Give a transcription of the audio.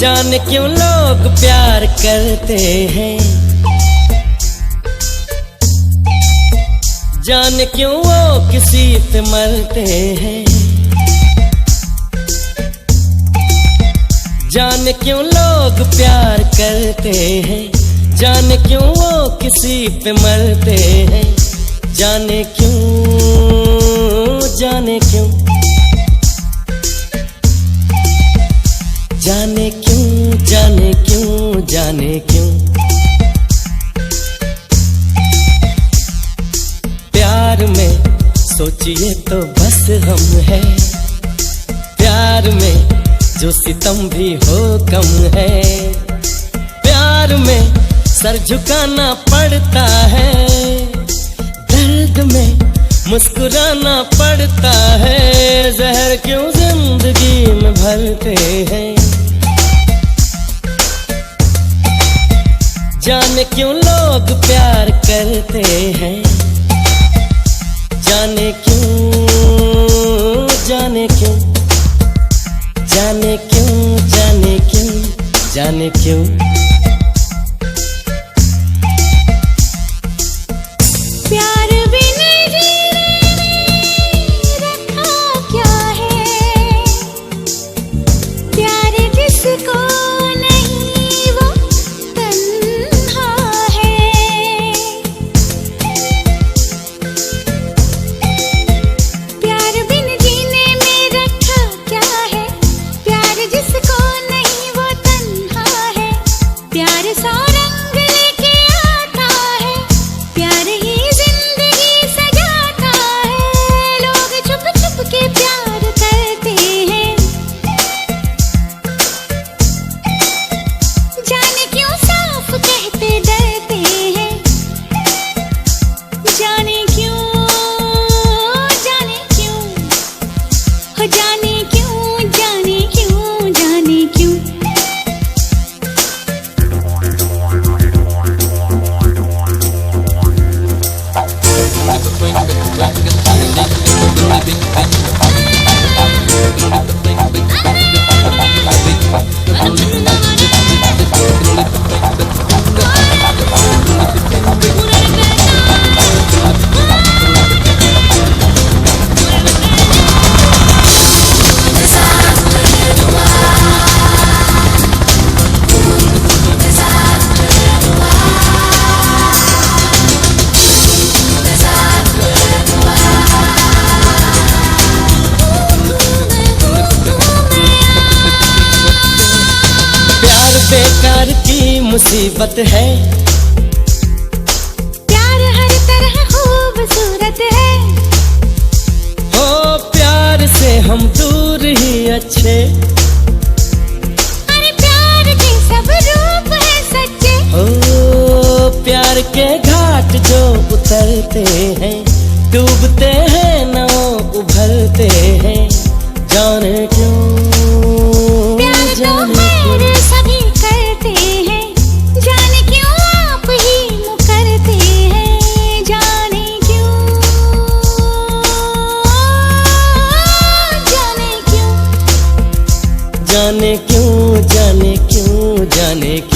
जाने क्यों लोग प्यार करते हैं, जाने क्यों वो किसी पे मरते हैं, जाने क्यों लोग प्यार करते हैं, जाने क्यों वो किसी पे मरते हैं, जाने क्यों, जाने क्यों, जाने क्यों, जाने क्यों, जाने क्यों। प्यार में सोचिए तो बस हम है, प्यार में जो सितम भी हो कम है, प्यार में सर झुकाना पड़ता है, दर्द में मुस्कुराना पड़ता है, जहर क्यों जिंदगी में भरते हैं, जाने क्यों लोग प्यार करते हैं, जाने क्यों, जाने क्यों, जाने क्यों, जाने क्यों, जाने क्यों। प्यार बिन जीने रखा क्या है, प्यार जिसको नहीं वो तन्हा है, प्यार बिन जीने में रखा क्या है, प्यार जिसको नहीं वो तन्हा है, प्यार सा रंग लेके आता है, प्यार ही जिंदगी सजाता है, लोग छुप छुप के प्यार करते हैं, जाने क्यों साफ कहते डरते हैं, जाने क्यों, जाने क्यों, हो जाने क्यों, जाने क्यों, जाने क्यों। बेकार की मुसीबत है, प्यार हर तरह खूबसूरत है, हो प्यार से हम दूर ही अच्छे, अरे प्यार के सब रूप है सच्चे, हो प्यार के घाट जो उतरते हैं, डूबते हैं न उभरते हैं, जाने क्यों, प्यार तो जाने खैर सभी करते हैं, जाने क्यों आप ही मुकरते हैं, जाने क्यों, जाने क्यों, जाने क्यों, जाने क्यों, जाने क्यों।